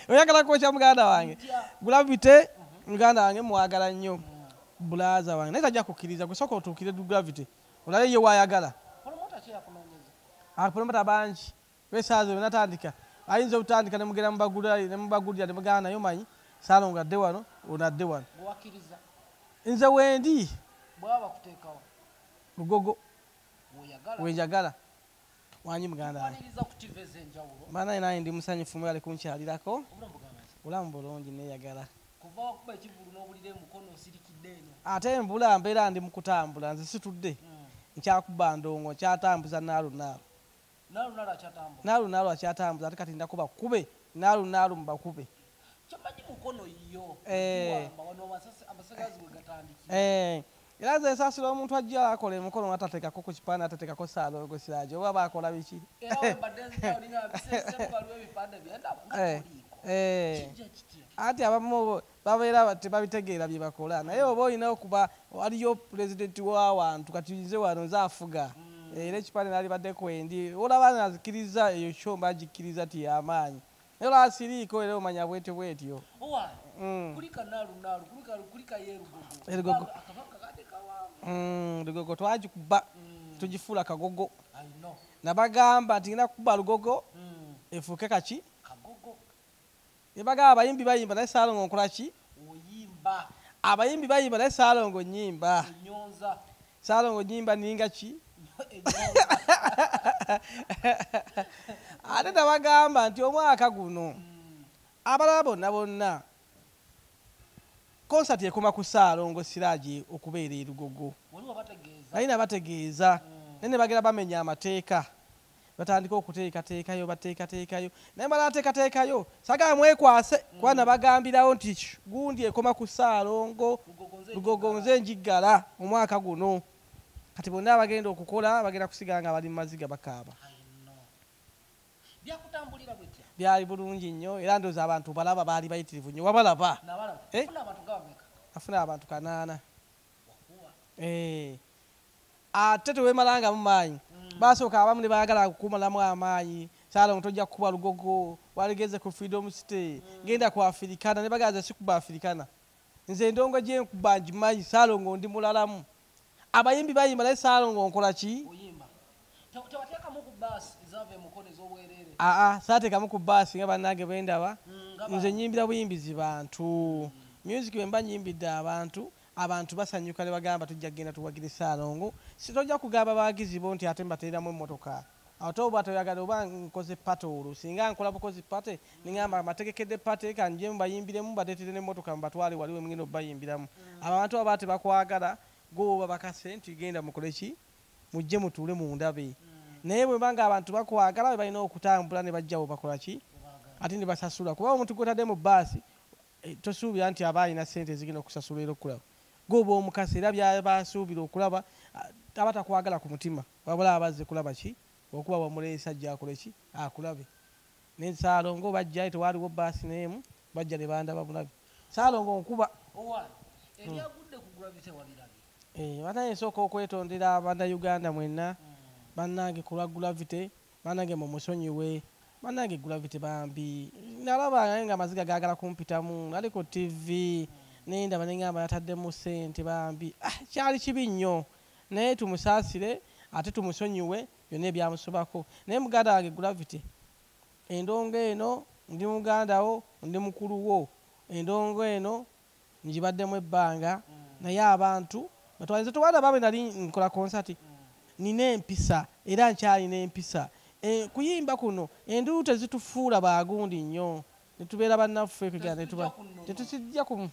oyagala kwokya muganda wange Gravity muganda wange mwagala nnyo bulaza wange naye tajja kukkiriza gusooka otuukire Gravity olabe ye wayagala promota bangi besaazo benatandika ayinza obutandika ne mugenda mubagulira ne muganda naye omanyi Salongo adde wano ono adde wano nze wendi Lugogo wenjagala wanyi muganda wange maana naye ndi musanyufu mwale kunkyalirako bulamu bulungi neeyagala ate embula mbeera ndi mu kutambula nze situdde nkyakuba ndongo nkyatambuza naalunaalo akyatambuza ate kati ndakuba kube naalunaalo mubakube era nze nsasula omuntu ajja akola emukono atateekako ku kipaana atateekako Salongo Sirage oba bakola biki anti abamu babeera tebabitegeera bye bakola naye oba olina okuba waliyo pulezidenti w'awantu kati nze wano nze afuga era ekipaane nalibadde kwendi olaba nazikiriza eyo kyomba agikkiriza ti yamaanyi naye olaba siriiko era omanya bwetyo bwetyo Lugogo twagikuba tugifuula kagogo nabagamba nti ngenda kukuba Lugogo efuuke kaki ne bagamba abayimbi bayimba naye Salongo nkola ki abayimbi bayimba naye Salongo nnyimba Salongo nnyimba ninga ki ate nabagamba nti omwaka guno abalala bonna konsati ekoma ku Salongo Sirage okubeera e Lugogo naye nabategeeza naye ne bagera bamenya amateeka batandika okuteekateekayo bateekateekayo naye balateekateekayo sagala mwekwase kuba nabagambirawo nti gundi ekoma ku Salongo Lugogo nze njiggala omwaka guno kati bonna bagenda okukola bagenda kusigala nga bali mu maziga bakaaba byali bulungi nnyo era ndowooza abantu balaba baali bayitirivu nnyo wabalaba afuna abantu 8 ate teweemalangamu maanyi basooka abamu ne baagala kukumalamu amaanyi Salongo tojja kukuba Lugogo waligeze ku Freedom City genda ku Afirikana ne bagaza sikuba Afirikana nze ndongo gye nkuba ngimanyi Salongo ndi mulalamu abayimbi bayimba naye Salongo nkola ki saateekamu ku baasi nga bannange bwendaba nze nyimbira buyimbizi bantu music bwe mba nyimbidde abantu basanyuka ne bagamba tujja kugenda tuwagire Salongo sitojja kugamba bawagizi bo nti ate mbateeramu emmotoka ate oba toyagala oba nkoze patoolo singa nkola bukozi pate ningamba amategekedde pate kanje mubayimbiremu bateetere n'emmotoka mubatwale waliwe mugenda obayimbiramu abantu aba tebakwagala goba bakase nti genda mukole ki mujje mutuule mu ndabe naye bwe banga abantu bakwagala balina okutambula ne bajjawo bakola ki ate ne basasula kuba omuntu gwotadde mu baasi tosuubira nti aba alina ssente zigenda okusasula era okulaba goba omukasi era byabasuubira okulaba abatakwagala ku mutima wabula abazze kulaba ki okuba wamuleesa ajja akole ki akulabe ne Salongo bajja tewaliwo baasi n'emu bajja ne bandaba bulabe Salongo nkuba banaye nsooka okwetondera bannayuganda mwenna bannange ku lwa Gravity bannange mumusonyiwe bannange Gravity bambi nalaba naye nga amaziga gaagala kumpitamu nali ku TV nendaba nengamba yataddemu ssente bambi kyali kibi nnyo naye tumusaasire ate tumusonyiwe byonna ebyamusobako naye muganda wange Gravity endongo eno ndi muganda wo ndi mukulu wo endongo eno ngibaddemu ebbanga naye abantu batwalinze tubanda babe nali nkola konsati nina empisa era nkyalina empisa kuyimba kuno enduulu tezitufuula bagundi nnyo netubeera bannaffe tetusijja ku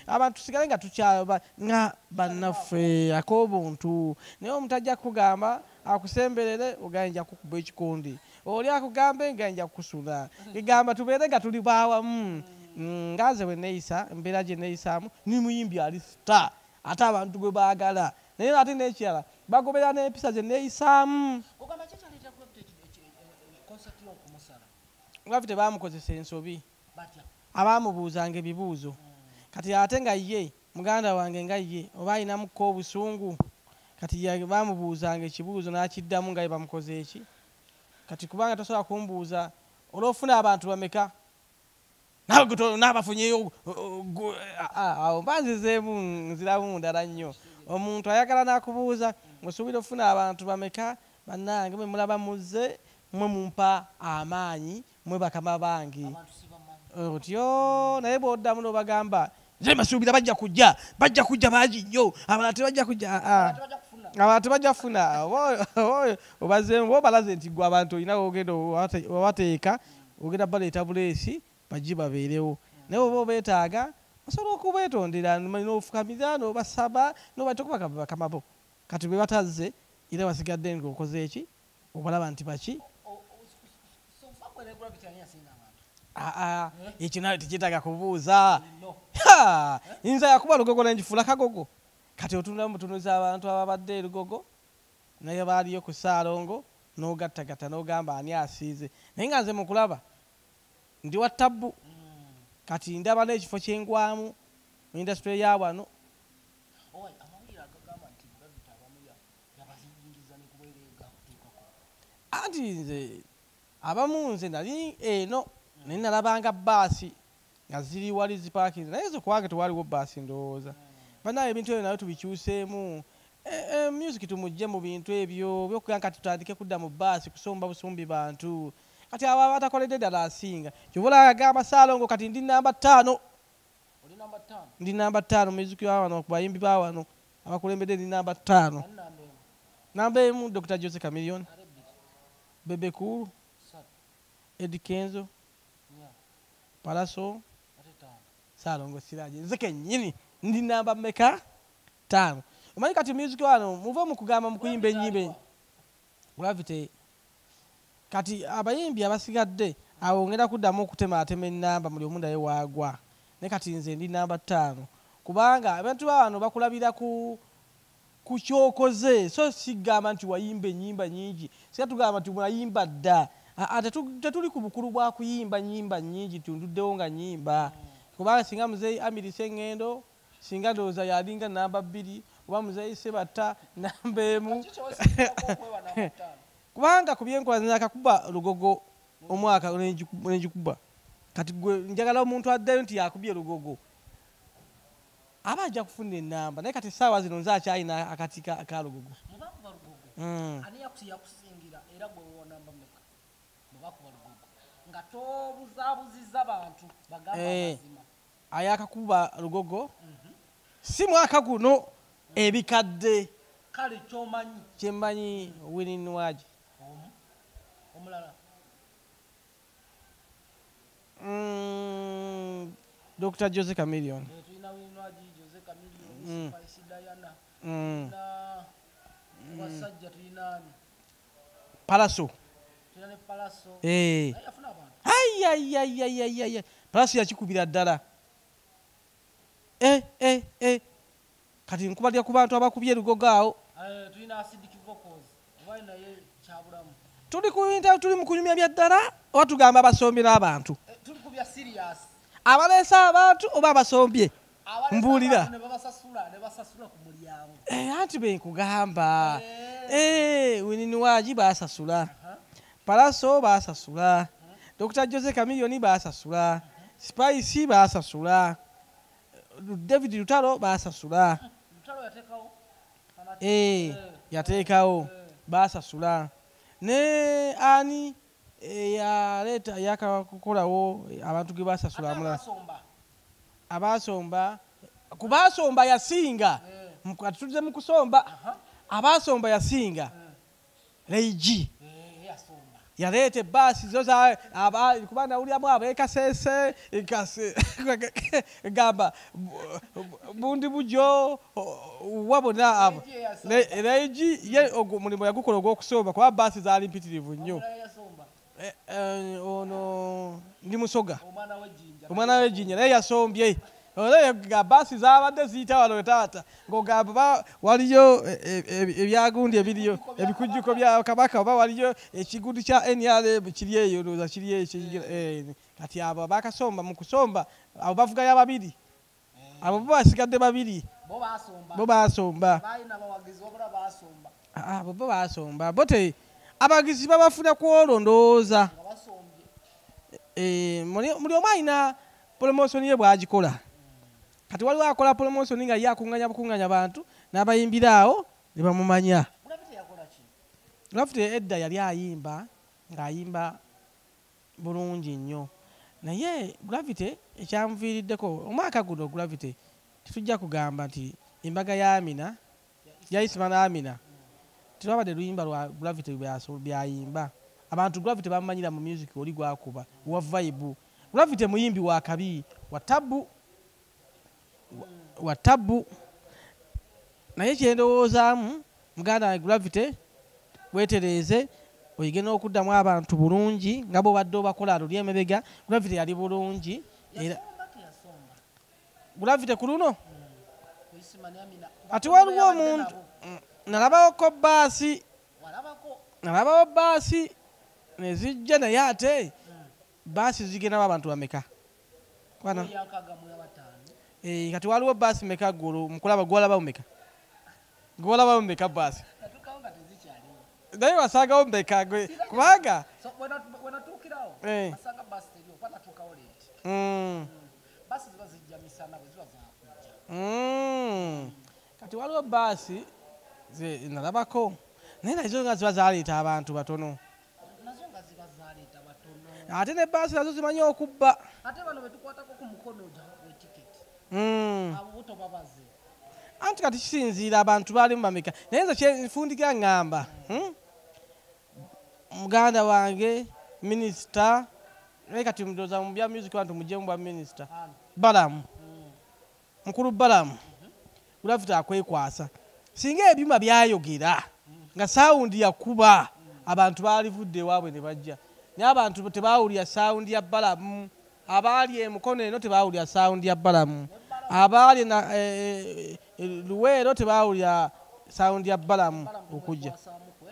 abantu tusigale nga tukyaba nga bannaffe ak'obuntu naye omuntu ajja kukugamba akusemberere ogaye nja kukuba ekikundi oli akugambe nga nja kukusula egamba tubeere nga tuli bawamu ngaze bwe neeyisa embeera gye neeyisaamu ni muyimbi ali star ate abantu gwe baagala naye ate n'ekirala bagobera n'empisa ze neeyisaamu Gravity bamukozesa ensobi abaamubuuzanga ebibuuzo kati ate nga ye muganda wange nga ye oba ayinamukko obusungu kati bamubuuzanga ekibuuzo n'akiddamu nga ye bamukoze eki kati kubanga tosobola kumbuuza olwofuna abantu bameka nawe guto nabafunyeyo awo mbanzizeemu nziramu ndala nnyo omuntu ayagala nakubuuza musuubira ofuna abantu bameka bannange mwe mulaba muzze mwe mumpa amaanyi mwe bakama bange otyo naye bw'oddamu n'obagamba nze basuubira bajja kujja bangi nnyo abalala tebajja kujja abalala tebajja kufuna obazeemu bobalaze nti gwe abantu olina ogenda obateeka ogenda baleeta buleesi bajje babeerewo naye oba obeetaaga osobola okubeetondera n'ofukamiza n'obasaba n'obatekubaka bakamabo kati bwe batazze era basigadde ng'okoze eki obalaba nti baki ekyo nawe tekyetaaga kubuuza nza yakuba lugogo nengifuula kagogo kati otunula mutunuza abantu ababadde erugogo naye baaliyo ku Ssaalongo n'ogattagatta n'ogamba ani asiize naye nga nze mukulaba ndi wa tabbu kati ndaba n'ekifo kyengwamu mu indasitule ya wano anti nze abamu nze nali eno naye nalabanga baasi nga ziri wali zipaakinze naye zo kuwange tewaliwo baasi ndowooza banaye ebintu ebyo nayo tubikyuseemu music tumugye mu bintu ebyo byokugamba kati tutandike kudda mu baasi kusomba busumbi bantu kati abo abatakoledde ddala asinga kyobola agamba Ssaalongo kati ndi namba 5 ndi namba 5 music ya wano ku bayimbi ba wano abakulembedde ndi namba 5 namba emu Dr. Jose Chameleone Bebe Cool Eddie Kenzo Pallaso Ssaalongo Siraje nze kennyini ndi namba mmeka 5 omanyi kati music wano muve mu kugamba mu kuyimba ennyimbe Gravity kati abayimbi abasigadde awo ngenda kuddamu okutematema ennamba muli omu naye waagwa naye kati nze ndi namba 5 kubanga abantu bano bakulabira ku kyokoze so sigamba nti wayimba ennyimba nyingi sika tugamba nti mwayimba dda tetuli ku bukulu bwa kuyimba nnyimba nyingi tunduddewo nga nnyimba kubanga singa muzeeyi amirise engendo singa ndowooza yalinga namba 2 oba muzeeyi Sebatta namba 1 kubanga ku byenkola nakakuba lugogo omwaka nenjikuba kati gwe njagala omuntu addayo nti yakubye lugogo aba ajja kufuna ennamba naye kati essaawa zino nze akyalina akati ka lugogo ayakakuba lugogo si mwaka guno ebikadde kale kyemmanyi Winnie Waji Dr. Jose Chameleone Pallaso Pallaso yakikubira ddala kati nkubalya ku bantu abakubye erugogo awo tuli mu kunyumya bya ddala oba tugamba abasombye n'abantu abaleese abantu oba abasombye mbuulira anti benkugamba Winnie Waji baasasula Pallaso baasasula Dr. Jose Chameleone baasasula Spice baasasula David Lutalo baasasula yateekawo baasasula ne ani yaleeta yakakolawo abantu ge baasasula amulala abasomba ku basomba yasinga atudde mu kusomba abasomba yasinga Reigi yaleeta ebbaasi zoza kuba nawuliramu abeekasese gamba bundi bujo wabona abo Reigi ye omulimu yagukola ogw'okusomba kuba baasi zaali mpitirivu nnyo ono ndi Musoga omwana w'Ejjinja naye yasombye nga baasi zabadde ziyita wano taata ng'ogamba waliyo ebyagundi ebiriyo ebikujjuko bya Kabaka oba waliyo ekigundi kya NRM kiri eyo ndowooza kiri eyo kati abo bakasomba mu kusomba abo bavugayo babiri abo bo basigadde babiri bo baasomba bo baasomba bo te abagizi babafuna ku olwo ndowooza muli omu alina promotion ye bwagikola kati waliwo akola promotion nga ye akunganya bantu n'abayimbira awo ne bamumanya. Gravity edda yali ayimba ng'ayimba bulungi nnyo naye Gravity ekyamuviiriddeko omwaka guno Gravity tetujja kugamba nti embaga ya Amina yayisimana Amina tetwabadde luyimba lwa Gravity byayimba abantu Gravity bamumanyira mu music oli gwakuba wa vibe. Gravity muyimbi wa kabi wa tabu naye kyendowoozaamu muganda wa Gravity weetereeze oyige n'okuddamu abantu bulungi nga bw'obadde obakola luli emabega. Gravity yali bulungi era Gravity ku luno ati waliwo omuntu nalabawoko baasi nezijja naye ate baasi zigendako abantu bameka kati waliwo baasi meka gulu mukulaba gwolaba mumeka baasi naye wasagawo meka kubanga kati waliwo baasi nalabako naye nazo nga ziba zaleeta abantu batono ate ne baasi nazo zimanyi okubba anti kati kisinziira abantu baalimu bameka naye nze kyenfundika ŋŋamba muganda wange minisita naye kati ndowooza mu bya music bantu muggyemu bwa minisita Balamu mukulu Balamu Gravity akwekwasa singa ebyuma byayogera nga sawundi yakuba abantu baalivudde ewaabwe ne bajja naye abantu tebaawulira sawundi ya Balamu abaali emukono eno tebaawulira sawundi ya Balamu abaali Luweero tebaawulira sawundi ya Balamu okujja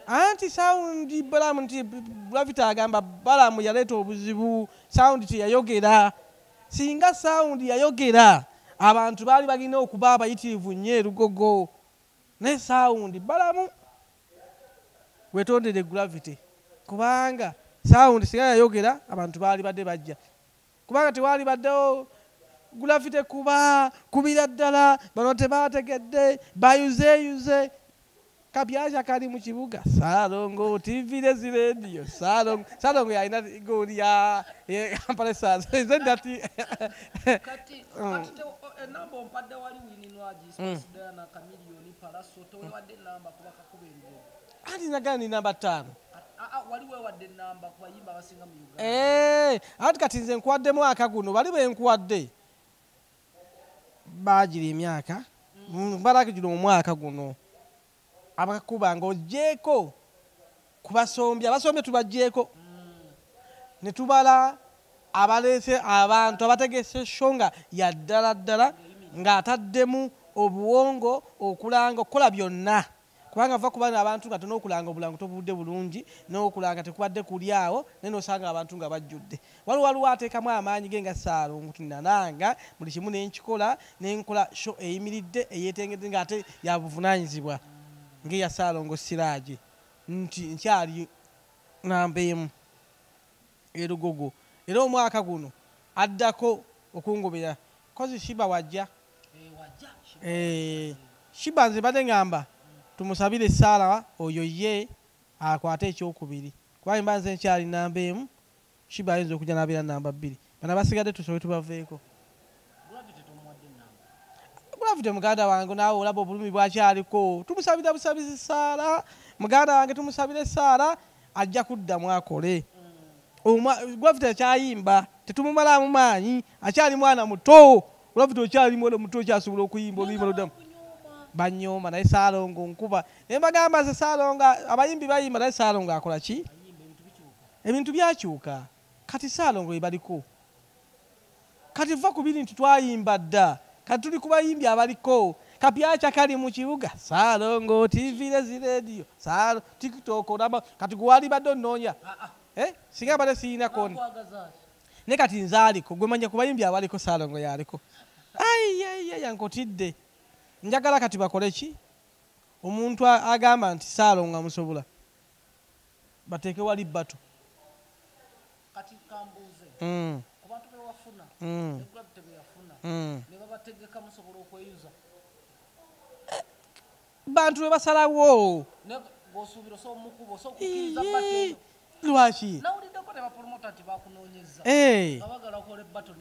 anti sawundi Balamu nti Gravity agamba Balamu yaleeta obuzibu sawundi teyayogera singa sawundi yayogera abantu baali balina okuba abayitirivu nnyo erugogo naye sawundi Balamu wetondere Gravity kubanga sawundi singa yayogera abantu baali badde bajja kubanga tewaali baddewo Gravity kubira ddala bano tebaategedde bayuzeeyuze kapyasha kali mu kibuga Salongo TV lezi radio Salongo yalina gooli ya Kampala Stars kati enamba ompadde wali wininwaji Spice na Chameleone Paraso towadde namba kubaka kubengo anti nagani namba 5 waliwo wadde namba kubayimba abasinga mu Uganda anti kati nze nkwaddemu akaguno bali benkwadde bagira emyaka mbalaki gino omwaka guno abakuba nga ogyeko kubasombye abasombye tubaggyeko ne tubala abaleese abantu abategese shonga ya ddala ng'ataddemu obuwongo okulanga okukola byonna kubanga va kubana abantu nga tonokulanga obulango tobudde bulungi n'okulanga tekubadde kuli awo naye nosanga abantu nga bajjudde waliwo ateekamu amaanyi ge nga Salongo tinananga buli kimu nenkikola nenkola sho eyimiridde eyeetengedde ng'ate yabuvunaanyizibwa ng'eya Salongo Sirage nti nkyali namba emu erugogo era omwaka guno addako okungobera kozi Shiba wajja Shiba nze badde ngamba tumusabire Sala oyo ye akwate ekyokubiri kuba mba nze nkyali namba emu Shiba ayinza okujja n'abeera namba 2 bana basigadde tusobe tubaveeko Gravity muganda wange naawe olaba obulumi bwakyaliko tumusabira busabizi Sala muganda wange tumusabire Sala ajja kuddamu akole Gravity akyayimba tetumumalamu maanyi akyali mwana muto Gravity okyali mwana muto okyasobola okuyimba oluyimba luddamu banyooma naye Salongo nkuba naye mbagamba ze Salongo abayimbi bayimba naye Salongo akola ki ebintu byakyuka kati Salongo ebaliko kati va ku biri nti twayimba dda kati tuli kubayimbi abaliko kapyacha kali mu kibuga Salongo TV lezi radio TikTok kati gwali badde onoonya singa bade siina koni ne kati nzaaliko gwe manya kubayimbi abaliko Salongo yaliko yankotidde njagala kati bakole ki omuntu agamba nti Salongo amusobola bateeke wali bato kati kambuze ku bantu be wafuna ne gravity beyafuna ne babategeka musobola okweyuza bantu bebasalawo ng'osuubira so mukubo so kukkiriza bate lwaki nawuliddeko ne bapromota nti bakunoonyeza abagala okola ebbato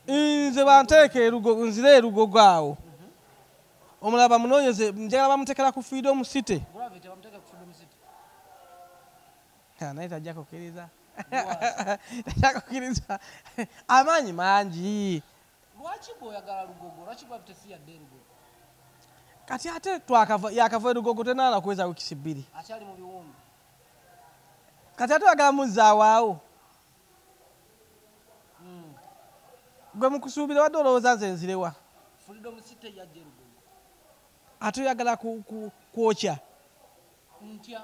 nze banteeka nzire erugogo awo omulala bamunoonyeze njagala bamutekera ku freedom city naye tajja kukkiriza tajja kukkiriza amaanyi mangi lwaki bw'oyagala lugogo lwaki gravity si yadde erugogo kati ate yakava erugogo tenaala kweza wikisi 2 akyali mu biwumbi kati ate wagala muzzaawo gwe mukusuubira wadde olowooza nze nzirewa freedom city yajja erugogo ate oyagala kwokya ntya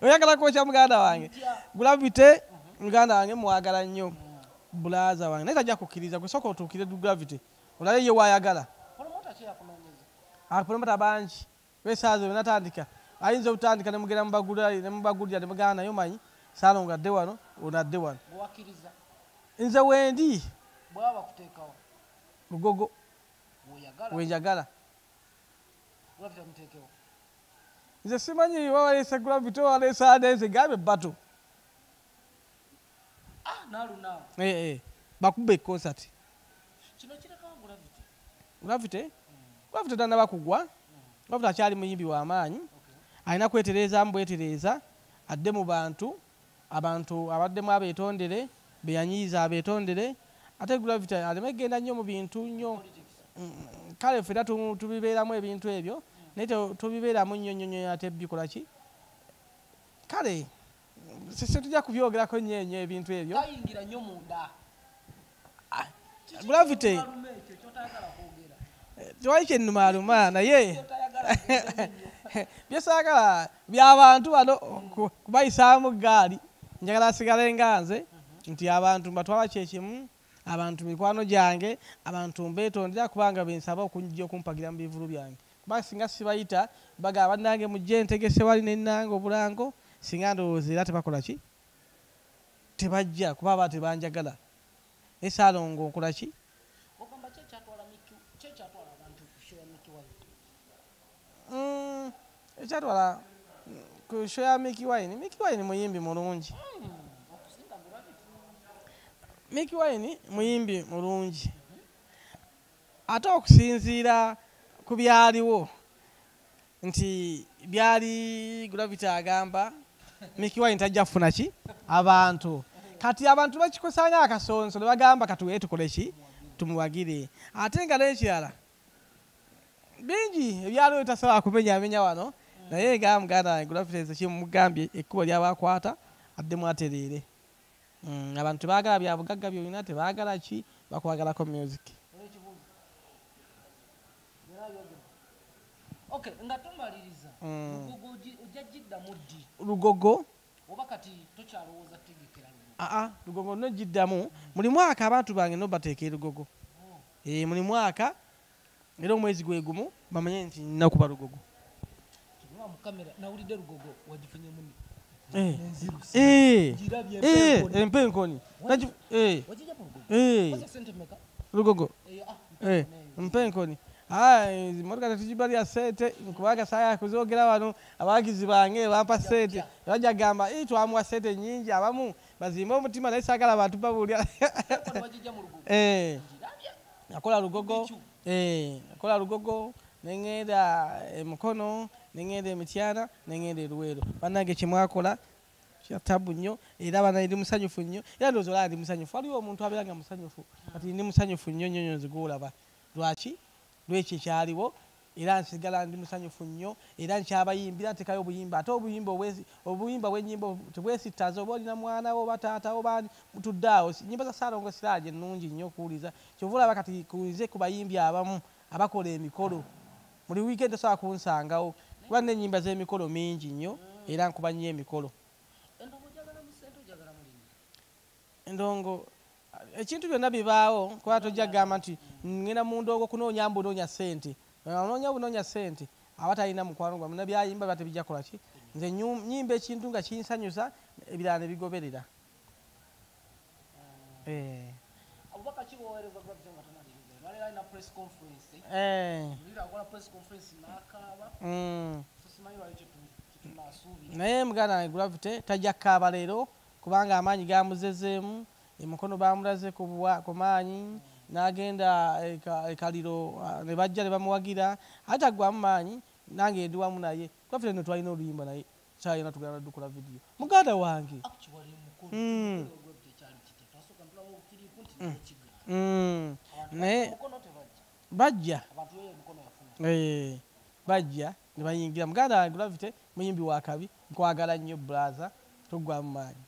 oyagala kwokya muganda wange gravity muganda wange mwagala nnyo bulaza wange naye tajja kukkiriza gwe sooka otuukire gravity olabe ye waayagala promota bangi besaazo benatandika ayinza obutandika nemugera nemubagulira nemugana naye omanyi saalonga adde wano ono adde wano nze wendi lugogo wenjagala nze simanyi wawaleese gravity owaleese adenze gambe bato bakuba ekonsati gravity tanaba kugwa gravity akyali muyimbi w'amaanyi alina kweterezaamu bwetereza adde mu bantu abaddemu abeetondere beyanyiiza abeetondere ate gravity aleme genda nnyo mu bintu nnyo kale ffe era tubibeeramu ebintu ebyo naye tubibeeramu nnyo ate bikola ki kale setujja kubyogerako nnyo ebintu ebyo gravity tewali kyenumaaluma naye byesaagala by'abantu bano kubayisaamu gaali njagala asigale nga nze nti abantu mbatwala kyekimu abantu mikwano gyange abantu mbeetondera kubanga bensaba okunjja okumpagira mu bivulu byange kubanga singa sibayita bagamba bannange mujje ntegese wali nennanga obulango singa ndowooza era tebakola ki tebajja kuba aba tebanjagala esaalongo nkola ki ekyatwala ku show ya Mickey Wine muyimbi mulungi Mickey Wine muyimbi mulungi ate okusinziira ku byaliwo nti byali gravity agamba Mickey Wine tajja kufuna ki abantu kati abantu bakikusanya akasonso ne bagamba katuwe tukole ki tumuwagire ate nga n'ekirala bingi ebyaliwo tasobola kumenyamenya wano naye nga muganda wange gravity kimugambye ekkubo lyabakwata addemu atereere abantu tebaagala bya bugagga byolina tebaagala ki bakwagalako music nga tomaliriza lugogo oba kati tokyalowooza tegekera lugogo no giddamu buli mwaka abantu bange no bateeka erugogo buli mwaka era omwezi gwe gumu bamanye nti nina kuba lugogo nawulidde lugogo wagifunyemu empenkoni lugogo empenkoni motoka tetujibwa lya sente kubanga saya kuzogera wano abagizi bange bampa sente bajja gamba twamuwa sente nyingi abamu bazimba omutima naye saagala abantu babulya nakola lugogo neŋŋenda emukono neŋŋenda emityana neŋŋenda eruweero bannange kyemwakola kyatabu nnyo era bana ndi musanyufu nnyo era ndowooza olaba ndi musanyufu waliwo omuntu abeera nga musanyufu kati ndi musanyufu nnyo nnyo nzigulaba lwaki lwekyo ekyaliwo era nsigala ndi musanyufu nnyo era nkyabayimbira ntekayo obuyimba ate obuyimba bw'ennyimba tebwesittaza oba olina mwana wo oba taata oba mutudde awo nnyimba za Ssaalongo Siraje nnungi nnyo okuwuliza kyova olaba kati kuze ku bayimbi abamu abakola emikolo buli wiikendi tosobola kunsangawo kuba n'ennyimba z'emikolo mingi nnyo era nkuba nnyo emikolo endongo ekintu byonna bibaawo kuba tojja kugamba nti ngenda mu ndongo kunoonya mbunoonya ssente bunoonya ssente aba talina mukwano gwa muna byayimba biba tebijja kola ki nze nyimba ekintu nga kinsanyusa ebirala ne bigoberera abubaka kibowereza Gravity nga tanaliriza nalera ina press conference lira akola press conference nakaba simanyi lwali kitunasuubira naye muganda wange Gravity tajja kukaaba leero kubanga amaanyi gamuzezeemu emikono bamulaze ku maanyi n'agenda ekaliro ne bajja ne bamuwagira ate aggwamu maanyi nange ndi wamu naye Gravity no twalina oluyimba naye kyayina tugenda dukola vidiyo muganda wange naye bajja ne bayingira muganda wange Gravity muyimbi wa kabi nkwagala nnyo brother toggwamu maanyi